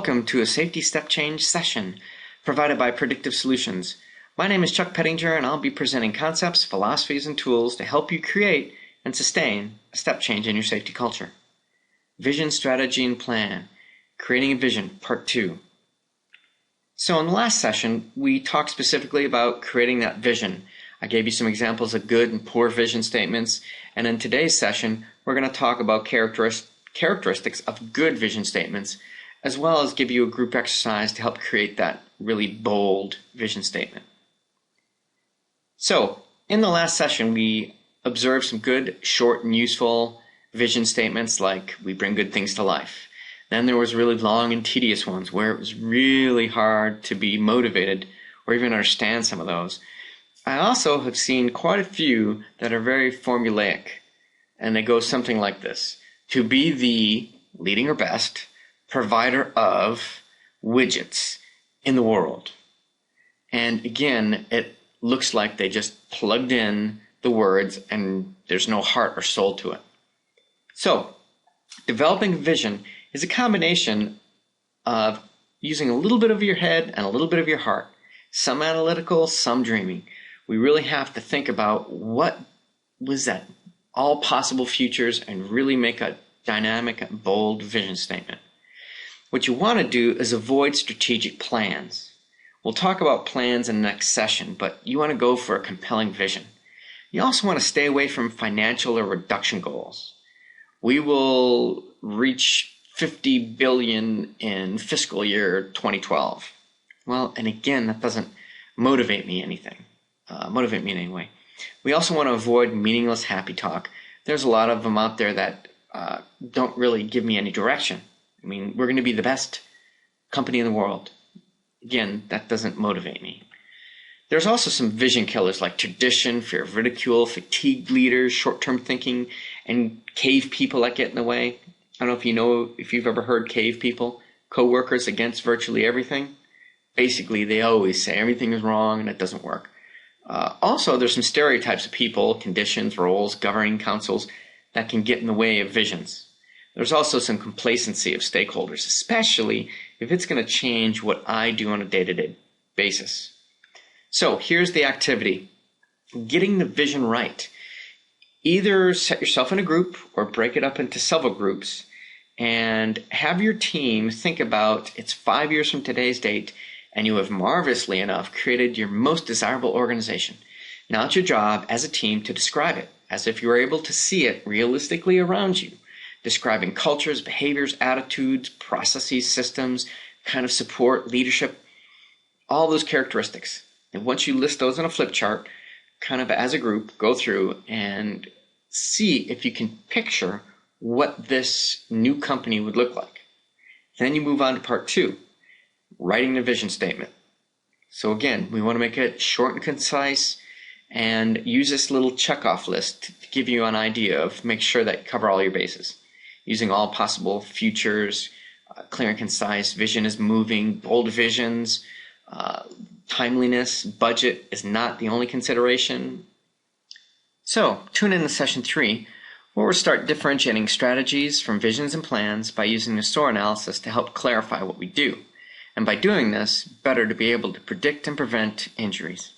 welcome to a safety step change session provided by Predictive Solutions. My name is Chuck Pettinger and I'll be presenting concepts, philosophies, and tools to help you create and sustain a step change in your safety culture. Vision, Strategy, and Plan. Creating a Vision, Part 2. So in the last session, we talked specifically about creating that vision. I gave you some examples of good and poor vision statements, and in today's session, we're going to talk about characteristics of good vision statements, as well as give you a group exercise to help create that really bold vision statement. So, in the last session, we observed some good, short, and useful vision statements like we bring good things to life. Then there was really long and tedious ones where it was really hard to be motivated or even understand some of those. I also have seen quite a few that are very formulaic, and they go something like this: to be the leading or best provider of widgets in the world. And again, it looks like they just plugged in the words and there's no heart or soul to it. So, developing a vision is a combination of using a little bit of your head and a little bit of your heart. Some analytical, some dreaming. We really have to think about what was that all possible futures and really make a dynamic and bold vision statement. What you want to do is avoid strategic plans. We'll talk about plans in the next session, but you want to go for a compelling vision. You also want to stay away from financial or reduction goals. We will reach 50 billion in fiscal year 2012. Well, and again, that doesn't motivate me in any way. We also want to avoid meaningless happy talk. There's a lot of them out there that don't really give me any direction. I mean, we're going to be the best company in the world. Again, that doesn't motivate me. There's also some vision killers like tradition, fear of ridicule, fatigued leaders, short-term thinking, and cave people that get in the way. I don't know if you've ever heard cave people, co-workers against virtually everything. Basically, they always say everything is wrong and it doesn't work. Also, there's some stereotypes of people, conditions, roles, governing councils that can get in the way of visions. There's also some complacency of stakeholders, especially if it's going to change what I do on a day-to-day basis. So here's the activity: getting the vision right. Either set yourself in a group or break it up into several groups and have your team think about it's 5 years from today's date and you have marvelously enough created your most desirable organization. Now it's your job as a team to describe it as if you were able to see it realistically around you, describing cultures, behaviors, attitudes, processes, systems, kind of support, leadership, all those characteristics. And once you list those on a flip chart, kind of as a group, go through and see if you can picture what this new company would look like. Then you move on to part 2, writing the vision statement. So again, we want to make it short and concise and use this little checkoff list to give you an idea of make sure that you cover all your bases. Using all possible futures, clear and concise, vision is moving, bold visions, timeliness, budget is not the only consideration. So, tune in to session 3, where we'll start differentiating strategies from visions and plans by using the SOAR analysis to help clarify what we do. And by doing this, better to be able to predict and prevent injuries.